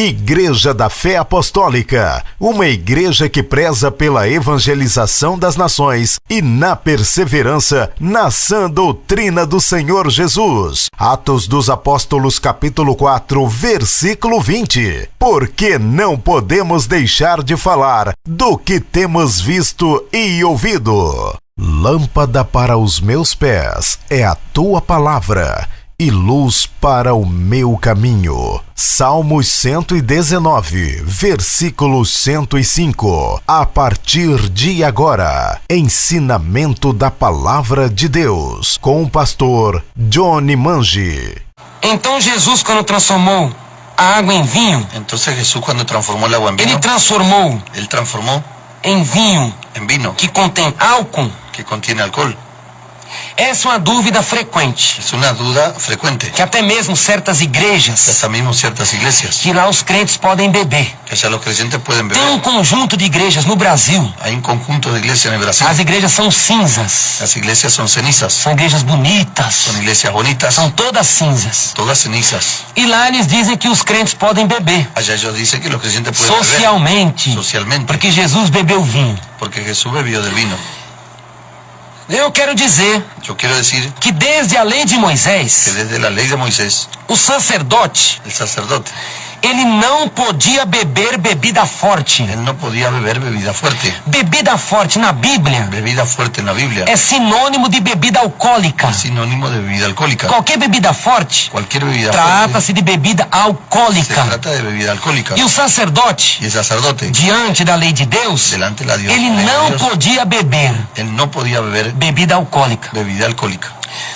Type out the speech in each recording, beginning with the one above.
Igreja da Fé Apostólica, uma igreja que preza pela evangelização das nações e na perseverança na sã doutrina do Senhor Jesus. Atos dos Apóstolos, capítulo 4, versículo 20. Porque não podemos deixar de falar do que temos visto e ouvido. Lâmpada para os meus pés é a tua palavra e luz para o meu caminho. Salmos 119, versículo 105. A partir de agora, ensinamento da palavra de Deus, com o pastor Johnny Mangi. Então Jesus, quando transformou a água em vinho, Entonces Jesús, cuando transformó el agua en vino, ele transformou él transformó em vinho en vino que contém álcool. que contiene alcohol. Essa é uma dúvida frequente, Es una duda frecuente, que até mesmo certas que igrejas, hasta mismo ciertas iglesias, que lá os crentes podem beber. que allá los creyentes pueden Tem beber. conjunto de igrejas no Brasil. Hay un conjunto de iglesias en el Brasil. As igrejas são cinzas, Las iglesias son cenizas, são igrejas bonitas, son iglesias bonitas, são todas cinzas. todas cenizas. E lá eles dizem que os crentes podem beber Allá ellos dicen que los creyentes pueden beber socialmente, socialmente, porque Jesus bebeu vinho. porque Jesús bebió del vino. Eu quero dizer Yo quiero decir que desde a lei de que Moisés, desde la ley de Moisés, o sacerdote, el sacerdote, ele não podia beber bebida forte. él no podía beber bebida fuerte. Bebida forte na Bíblia Bebida fuerte en la Biblia é sinônimo de bebida alcoólica. es sinónimo de bebida alcohólica. Qualquer bebida forte Cualquier bebida fuerte trata-se de bebida se alcoólica. trata de bebida alcohólica. E o sacerdote, Y el sacerdote, diante da lei de Deus, delante de la Dios, ele ley de não Dios, podia beber él no podía beber bebida alcoólica. bebida alcohólica.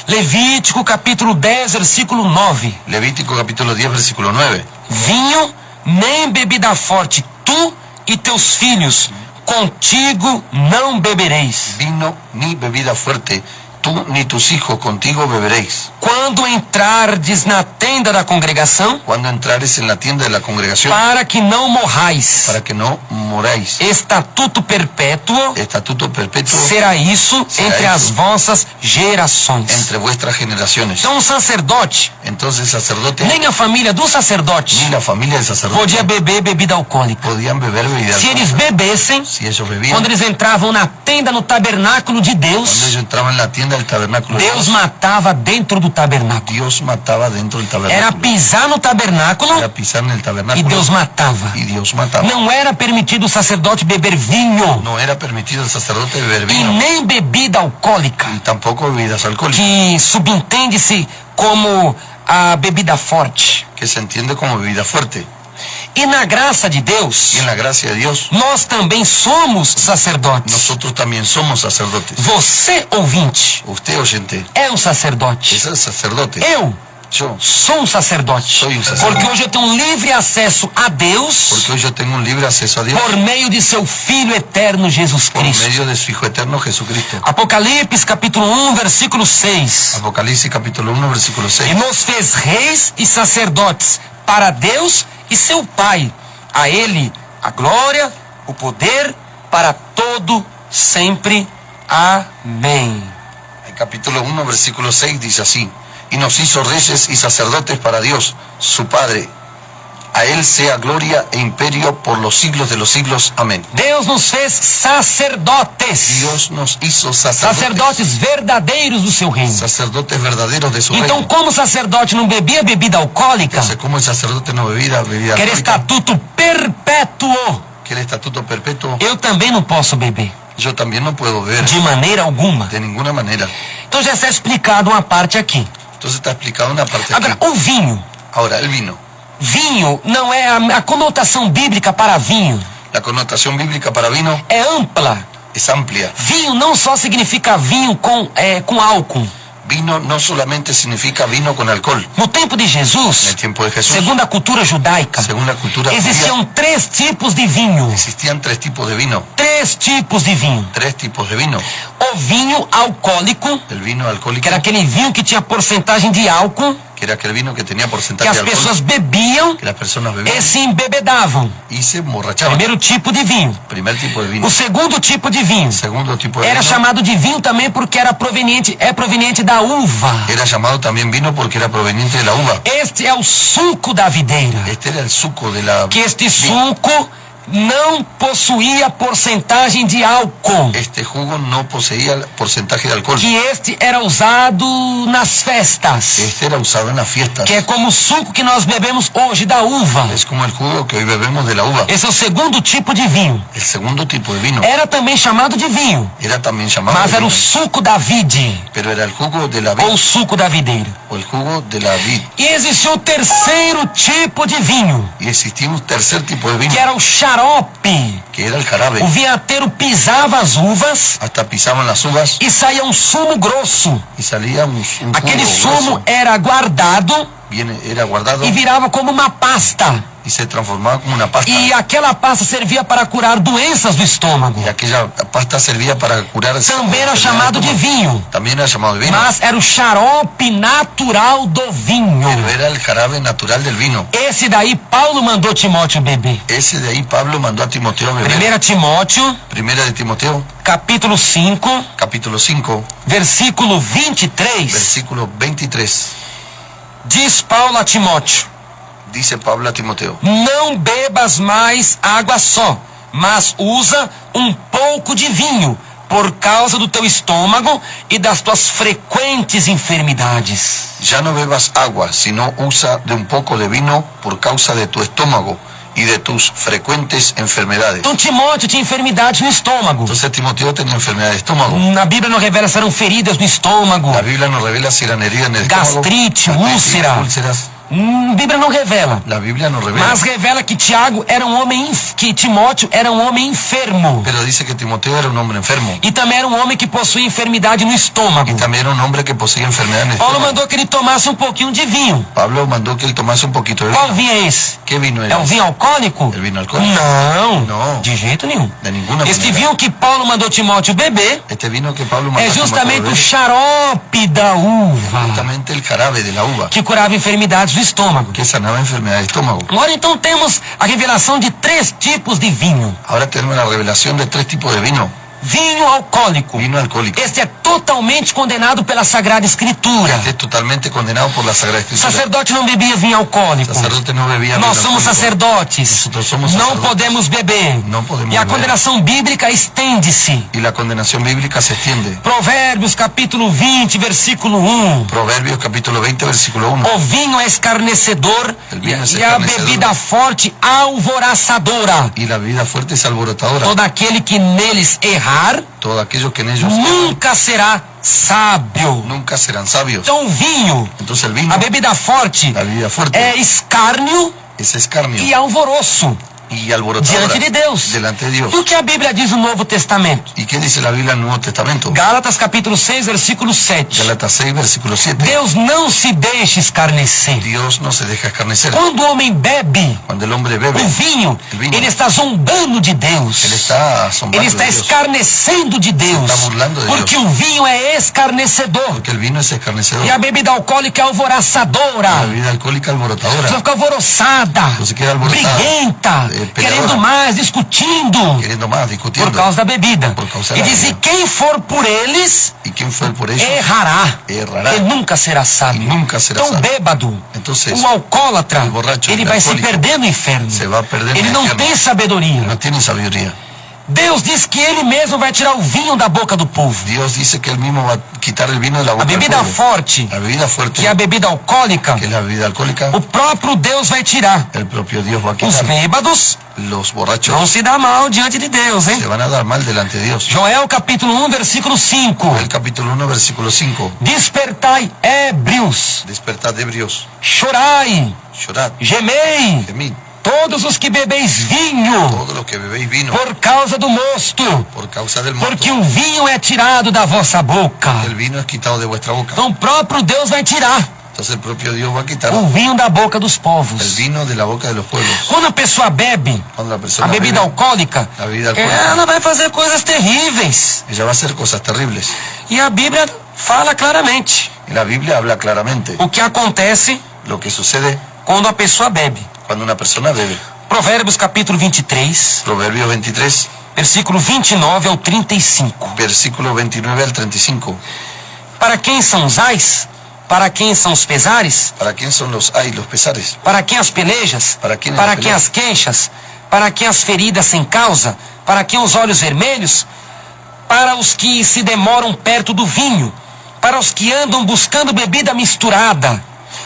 Levítico capítulo 10, versículo 9. Levítico capítulo 10, versículo 9. Vinho nem bebida forte, tu e teus filhos, contigo não bebereis. Vino ni bebida fuerte, tú ni tus hijos contigo beberéis. Quando entrardes na tenda da congregação, Cuando entrares en la tienda de la congregación, para que não morrais. para que no moráis. Estatuto perpétuo Estatuto perpetuo será isso Será entre isso as vossas gerações. entre vuestras generaciones. Então o sacerdote, Entonces el sacerdote, nem a família do sacerdote, ni la familia del sacerdote podia beber bebida alcoólica. podían beber bebida Se eles alcohólica. bebessem, Si ellos bebían, quando eles entravam na tenda, no tabernáculo de cuando Deus, ellos entraban en la tienda del tabernáculo, de Deus Dios, matava dentro do tabernáculo. Dios mataba dentro del Era tabernáculo. pisar no tabernáculo Era pisar en el e tabernáculo Deus matava. y Dios mataba. Não era permitido o sacerdote beber vinho No era permitido al sacerdote beber e vino nem bebida alcoólica, y tampoco bebidas alcohólicas, que subentende-se como a bebida forte. que se entiende como bebida fuerte. E na graça de Deus, Y en la gracia de Dios, nós também somos sacerdotes. nosotros también somos sacerdotes. Você, ouvinte, Usted, oyente, é um sacerdote. es el sacerdote. Eu Yo, sou um sacerdote. Sou um sacerdote. Porque hoje eu tenho um livre acesso a Deus porque hoy yo tengo un libre acceso a Dios por meio de seu Filho eterno Jesus por Cristo. medio de su Hijo eterno Jesucristo. Apocalipse capítulo 1, versículo 6. Apocalipsis capítulo 1, versículo E 6. nos fez reis e sacerdotes para Deus e seu Pai. A Ele a glória, o poder para todo sempre. Amém. El capítulo 1, versículo 6 dice así: y nos hizo reyes y sacerdotes para Dios, su Padre. A Él sea gloria e imperio por los siglos de los siglos. Amén. Deus nos fez sacerdotes. Dios nos hizo sacerdotes, Sacerdotes verdadeiros do seu reino. sacerdotes verdaderos de su Então, reino. como o sacerdote não bebia bebida alcoólica, Entonces, como el sacerdote no bebía bebida que era alcohólica, estatuto perpétuo, que el estatuto perpetuo, eu também não posso beber, yo también no puedo beber de maneira alguma. de ninguna manera. Então já está explicado uma parte aqui. Entonces está explicado una parte Agora, aquí. o vinho. Ahora, el vino. Vinho não é a conotação bíblica para vinho. La connotación bíblica para vino É ampla. es amplia. Vinho não só significa vinho com álcool. Vino no solamente significa vino con alcohol. No tempo de En el Jesus, tiempo de Jesús, segundo a cultura judaica, según la cultura judía, existiam 3 tipos de vinho. existían 3 tipos de vino. 3 tipos de vinho. 3 tipos de vino. o vinho alcoólico, el vino alcohólico, que era aquele vinho que tinha porcentagem de álcool, que era aquel vino que tenía que porcentaje as de alcohol, pessoas bebiam que las personas bebían e se embebedavam. y se emborrachaban. Primeiro tipo de vinho. Primer tipo de vino. O segundo tipo de vinho Segundo tipo de era vino chamado de vinho também porque era proveniente da uva. era llamado también vino porque era proveniente de la uva. Este é o suco da videira. Este era el suco de la Que este suco não possuía porcentagem de álcool. Este jugo no poseía el porcentaje de alcohol. Que este era usado nas festas. Este era usado en las fiestas. Que é como o suco que nós bebemos hoje da uva. Es como el jugo que hoy bebemos de la uva. Esse é o segundo tipo de vinho. El segundo tipo de vino Era também chamado de vinho, era también llamado mas de era o vino, suco da vide, pero era el jugo de la vid ou o suco da videira. o el jugo de la vid. E existia o terceiro tipo de vinho, Y existía un tercer tipo de vino que era o xarope. que era el jarabe. O vinhateiro pisava as uvas Hasta pisaban las uvas e saía um sumo grosso. y salía un Aquele jugo sumo grueso. era guardado Era guardado e virava como uma pasta. y se transformaba como una pasta. E aquela pasta servia para curar doenças do estômago. Y aquella pasta servía para curar Também era enfermedades chamado del de estómago. vinho, También era llamado de vino, mas era o xarope natural do vinho. pero era el jarabe natural del vino. Esse daí Paulo mandou Timóteo beber. Ese de ahí Pablo mandó a Timoteo a beber. 1 Timóteo, Primera de Timoteo, capítulo 5, capítulo 5, versículo 23. versículo 23. Diz Paulo a Timóteo: Dice Pablo a Timoteo: não bebas mais água só, mas usa um pouco de vinho, por causa do teu estômago e das tuas frequentes enfermidades. ya no bebas agua, sino usa de un poco de vino por causa de tu estómago y de tus frecuentes enfermedades. Então Timóteo tinha enfermidades no estômago. Entonces Timoteo tenía enfermedad de estómago. Na Bíblia não revela se eram feridas no estômago. La Biblia nos revela si eran heridas en el estómago, Gastrite, úlcera. úlceras. A Bíblia não revela. La Biblia nos revela. Mas revela que que Timóteo era um homem enfermo. Pero dice que Timoteo era un hombre enfermo. E também era um homem que possuía enfermidade no estômago. Y también era un hombre que poseía enfermedad en el Paulo estómago. mandou que ele tomasse um pouquinho de vinho. Pablo mandó que él tomase un poquito de Qual vino. vinho é esse? ¿Qué vino É era? um vinho alcoólico? El vino alcohólico. Não, Não. de jeito nenhum. De ninguna Este manera. vinho que Paulo mandou Timóteo beber Este vino que Pablo mandó é a Timoteo justamente o beber, xarope da uva, justamente el jarabe de la uva, que curava enfermidades do estômago. que sanaba enfermedad de estómago. Agora então temos a revelação de 3 tipos de vinho. Ahora tenemos la revelación de 3 tipos de vino. Vinho alcoólico. Vino alcohólico. Este é totalmente condenado pela Sagrada Escritura. Este es totalmente condenado por la Sagrada O Escritura. sacerdote não bebia vinho alcoólico. El sacerdote no bebía vino Nós somos alcohólico. sacerdotes. Nosotros somos Não sacerdotes. podemos beber. Não podemos E a beber. condenação bíblica estende-se. Y la condenación bíblica se extiende. Provérbios capítulo 20, versículo 1. Proverbios capítulo 20, versículo 1. O vinho é escarnecedor El vino es e a escarnecedor. bebida forte alvoraçadora. Y la bebida fuerte es alborotadora. Todo aquele que neles errar Todos aquellos que en ellos nunca será sábio. nunca serán sabios. Então o vinho, Entonces el vino, a bebida forte, la bebida fuerte, é escárnio es escarnio e alvoroço y alborotadora diante de Deus. delante de Dios. E o que a Bíblia diz no Novo Testamento? ¿Y qué dice la Biblia en el Nuevo Testamento? Gálatas capítulo 6, versículo 7. Gálatas 6, versículo 7. Deus não se deixa escarnecer. Dios no se deja escarnecer. Quando o homem bebe Cuando el hombre bebe, o vinho, El vinho. ele está zombando de Deus. él está asombrado Ele está de Dios. escarnecendo de Deus. está burlando de Porque Deus. o vinho é escarnecedor. Porque el vino es escarnecedor. E a bebida alcoólica é La alvoraçadora. bebida alcohólica alborotadora. Você fica alvoroçada, Você queda alborotada, briguenta, peleadora. querendo mais, discutindo. Queriendo más, discutiendo. Por causa da bebida. Por causa E da diz: e bebida. quem for por eles, ¿Y quién fue por ellos? errará. Errará. E nunca será sábio. E nunca será Então, sábio. bêbado, Entonces, o alcoólatra, o borracho, ele el vai se alcohólico, perder no inferno. se va a perder Ele no não infierno. tem sabedoria. No tienen sabiduría. Deus diz que ele mesmo vai tirar o vinho da boca do povo. Dios dice que él mismo va a quitar el vino de la A boca del bebida pueblo. forte, La bebida fuerte, que é a bebida alcoólica, que es la bebida alcohólica, o próprio Deus vai tirar. el propio Dios va a Os quitar. bêbados Los borrachos vão se dar mal diante de Deus, hein? se van a dar mal delante de Dios. Joel capítulo 1, versículo 5. El capítulo 1, versículo 5. Despertai, ébrios, Despertad ebrios, chorai, llorad, gemei, gemid, todos os que bebeis vinho, todos los que bebéis vino, por causa do mosto, por causa del mosto. porque o vinho é tirado da vossa boca. El vino es quitado de vuestra boca. Então o próprio Deus vai tirar. Entonces el propio Dios va a quitar o vinho da boca dos el povos. vino de la boca de los pueblos. Quando a pessoa bebe Cuando la a persona bebida bebe, alcoólica, a bebida alcoólica, ela vai fazer coisas terríveis. ella va a hacer cosas terribles. E a Bíblia fala claramente Y la Biblia habla claramente o que acontece lo que sucede quando a pessoa bebe. cuando una persona bebe. Provérbios capítulo 23, Proverbios 23, versículo 29 ao 35. versículo 29 al 35. Para quem são os ais? Para quem são os pesares? ¿Para quién son los ay, los pesares? Para quem as pelejas? Para quem Para as quem pelejas? as queixas? Para quem as feridas sem causa? Para quem os olhos vermelhos? Para os que se demoram perto do vinho? Para os que andam buscando bebida misturada?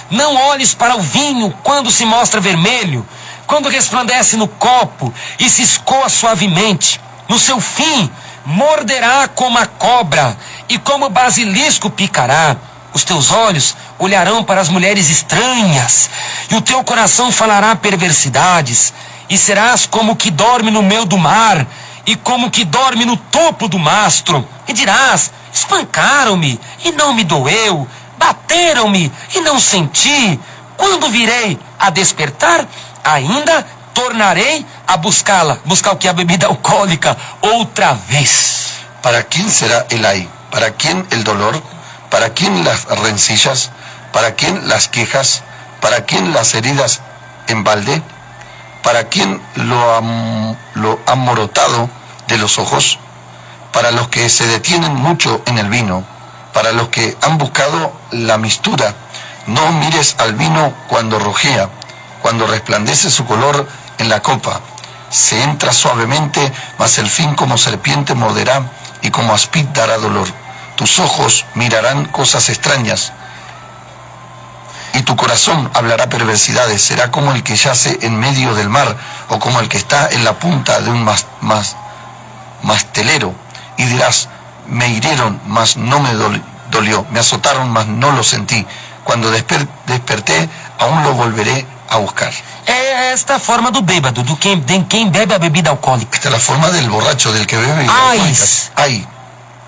Não olhes para o vinho quando se mostra vermelho, quando resplandece no copo e se escoa suavemente. No seu fim, morderá como a cobra e como o basilisco picará. Os teus olhos olharão para as mulheres estranhas, e o teu coração falará perversidades, e serás como o que dorme no meio do mar, e como o que dorme no topo do mastro. E dirás: espancaram-me, e não me doeu, bateram-me, e não senti. Quando virei a despertar, ainda tornarei a buscá-la. Buscar o que? A bebida alcoólica, outra vez. ¿Para quién será el ay? ¿Para quién el dolor? ¿Para quién las rencillas? ¿Para quién las quejas? ¿Para quién las heridas en balde? ¿Para quién lo amorotado de los ojos? Para los que se detienen mucho en el vino, para los que han buscado la mistura. No mires al vino cuando rojea, cuando resplandece su color en la copa. Se entra suavemente, mas el fin como serpiente morderá y como aspid dará dolor. Tus ojos mirarán cosas extrañas y tu corazón hablará perversidades. Será como el que yace en medio del mar o como el que está en la punta de un mastelero. Y dirás: me hirieron, mas no me dolió. Me azotaron, mas no lo sentí. Cuando desperté, aún lo volveré a buscar. É esta a forma do bêbado, de quem bebe a bebida alcoólica. Esta es la forma del borracho, del que bebe. Ais. Ay,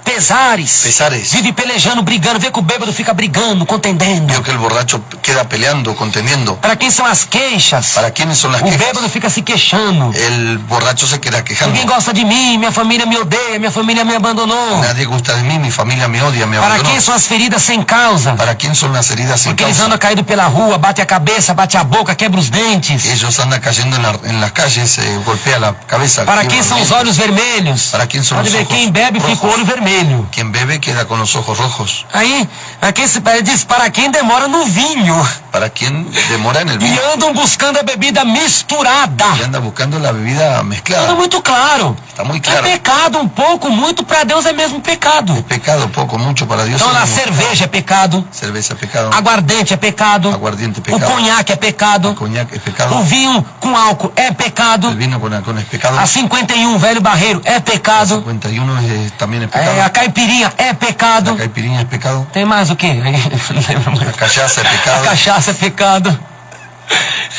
Pesares. Pesares. Vive pelejando, brigando. Vê que o bêbado fica brigando, contendendo. veo que el borracho queda peleando, contendiendo. Para quem são as queixas? ¿Para quiénes son las O quejas? bêbado fica se queixando. El borracho se queda quejando. Ninguém gosta de mim, minha família me odeia, minha família me abandonou. Nadie gusta de mí, mi familia me odia, me Para abandonó. quem são as feridas sem causa? ¿Para quién son las heridas sin Porque eles causa? andam caídos pela rua, bate a cabeça, bate a boca, quebra os dentes. Ellos andan cayendo en las calles, golpea la cabeza. Para quiebra quem los são os dientes. olhos vermelhos? Para quem são Pode os ver, ojos quem bebe fica o rojos? olho vermelho. Quien bebe queda con los ojos rojos. Aí, aqui diz, para quem demora no vinho Para quien demora en el e vino andam buscando a bebida misturada. y anda buscando la bebida Tudo mezclada. muito claro. Está muy É claro. pecado um pouco, muito, para Deus é mesmo pecado. Es pecado, poco, mucho para Dios. Então, es a mismo cerveja é pecado, pecado. Cerveza es pecado. aguardente é pecado, Aguardiente es o pecado. conhaque é pecado, El coñac es o pecado. vinho com álcool é pecado, El vino con alcohol es pecado. a 51, velho barreiro, é pecado, 51 también es pecado. a caipirinha é pecado. La caipirinha es pecado. Tem mais o quê? Não lembro mais. La cachaza es A pecado. cachaça é pecado.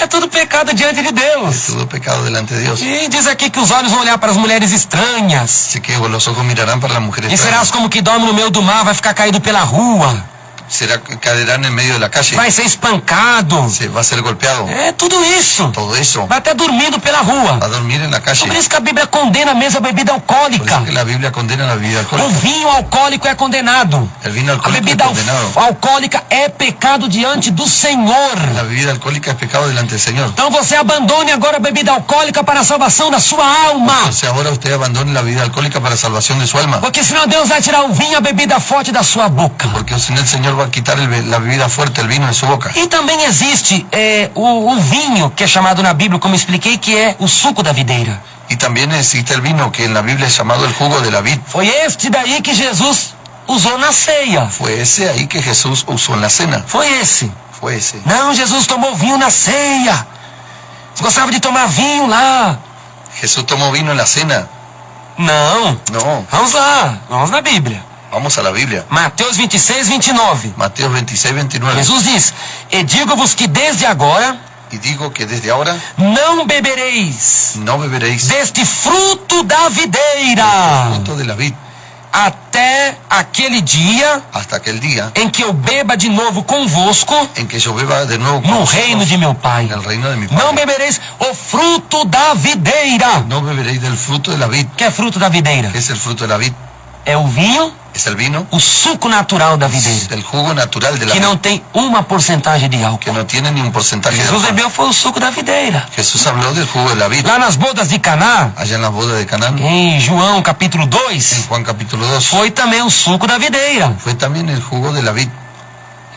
É tudo pecado diante de Es Deus. todo pecado delante de Dios. E diz aqui que os olhos vão olhar para as mulheres estranhas. Así que los ojos mirarán para las mujeres E serás extrañas. como que dorme no meio do mar, vai ficar caído pela rua. Caerán en medio de la calle. Vai ser espancado. Se va a ser golpeado. É tudo isso. Todo eso. Vai até dormindo pela rua. Va a dormir en la calle. Por isso que a Bíblia condena mesmo a bebida Por alcoólica. eso que la Biblia condena la bebida O alcohólica. vinho alcoólico é condenado. El vino A alcohólico es bebida condenado. alcoólica é pecado diante do Senhor. La bebida alcohólica es pecado delante del Señor. Então você abandone agora a bebida alcoólica para a salvação da sua alma. Entonces ahora usted abandone la bebida alcohólica para salvación de su alma. Porque senão Deus vai tirar o vinho, a bebida forte da sua boca. Porque si no el Señor va a quitar la bebida fuerte, el vino de su boca. E também existe o vinho, que é chamado na Bíblia, como eu expliquei, que é o suco da videira. Y también existe el vino que en la Biblia es llamado el jugo de la vid. Foi este daí que Jesus usou na ceia. Fue ese ahí que Jesús usó en la cena. Foi esse. Fue ese. Não, Jesus tomou vinho na ceia. Você gostava de tomar vinho lá? Jesús tomó vino en la cena. Não. No, Vamos lá. Vamos na Bíblia. vamos a la Biblia. Mateus 26, 29. Mateo 26, 29. Jesus diz: E digo-vos que desde agora Y digo que desde ahora não bebereis no beberéis deste fruto da videira, fruto de la vid, até aquele dia hasta aquel día em que eu beba de novo convosco en que yo beba de nuevo con no vosotros reino de meu Pai. en el reino de mi Não Padre. bebereis o fruto da videira. No beberéis del fruto de la vid. Que é fruto da videira? ¿Qué es el fruto de la vid? É o vinho, Es el vino, o suco natural da videira, el jugo natural de la que vid, não tem uma porcentagem de álcool. que no tiene ni un porcentaje de Jesus alcohol. bebeu foi o suco da videira. Jesús habló del jugo de la vid Lá nas bodas de Caná, allá en la boda de Canaán, em João capítulo en 2, Juan capítulo 2. foi também o suco da videira. Fue también el jugo de la vid.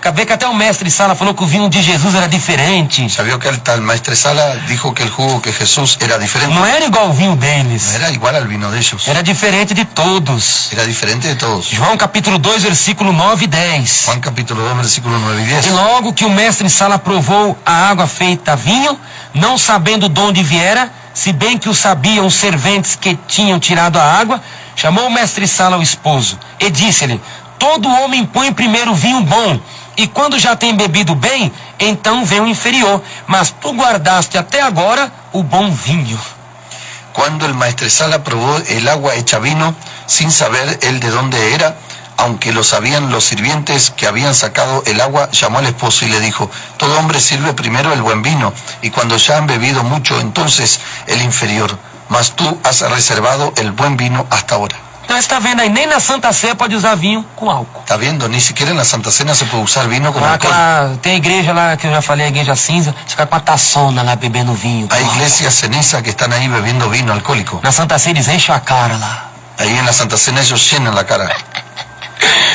Acabei que até o mestre Sala falou que o vinho de Jesus era diferente. Ya vio que el tal maestre Sala dijo que el jugo que Jesús era diferente. Não era igual ao vinho No deles. era igual al vino de ellos. Era diferente de todos. Era diferente de todos. João capítulo 2, versículo 9 e 10. Juan capítulo 2, versículo 9 y E 10. logo que o mestre Sala provou a água feita vinho, não sabendo de onde viera, se bem que o sabiam os serventes que tinham tirado a água, chamou o mestre Sala ao esposo e disse-lhe: todo homem põe primeiro o vinho bom, e quando já tem bebido bem, então vem o inferior. Mas tu guardaste até agora o bom vinho. Cuando el maestre Sala probó el agua hecha vino, sin saber él de dónde era, aunque lo sabían los sirvientes que habían sacado el agua, llamó al esposo y le dijo: todo hombre sirve primero el buen vino, y cuando ya han bebido mucho, entonces el inferior. Mas tú has reservado el buen vino hasta ahora. Então está vendo aí, nem na Santa Ceia pode usar vinho com álcool. Está viendo, ni siquiera en la Santa Cena se puede usar vino con Lá, alcohol. tem a igreja lá, que eu já falei, a igreja cinza, você fica com a taçona lá bebendo vinho. com Hay álcool. iglesias ceniza que están ahí bebiendo vino alcohólico. Na Santa Ceia eles enchem a cara lá. Ahí en la Santa Cena ellos llenan la cara.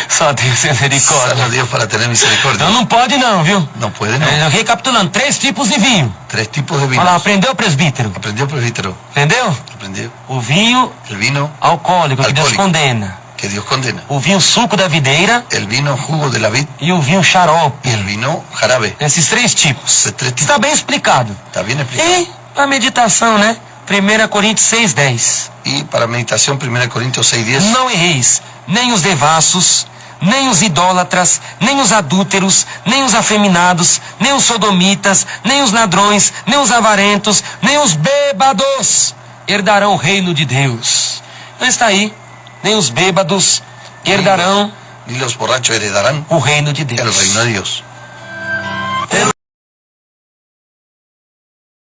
Só Deus tem misericórdia. Solo Dios para tener misericordia. Então não pode não, viu? No puede, no. Recapitulando, 3 tipos de vinho. 3 tipos de Olha lá, vino. aprendeu, presbítero? Aprendió el presbítero. Entendeu? Aprendió O vinho el vino alcoólico, que Deus Alcoólico. condena. que Dios condena. O vinho suco da videira El vino jugo de la vid e o vinho xarope. y el vino jarabe. Esses 3 tipos. Esos 3 tipos. Está bem explicado. Está bien explicado. E a meditação, né? 1 Coríntios 6:10. Y para meditación, 1 Corintios 6:10. Não erreis, nem os devassos, nem os idólatras, nem os adúlteros, nem os afeminados, nem os sodomitas, nem os ladrões, nem os avarentos, nem os bêbados herdarão o reino de Deus. Não está aí, nem os bêbados herdarão Ni los borrachos heredarán o reino de el Deus. reino de Dios.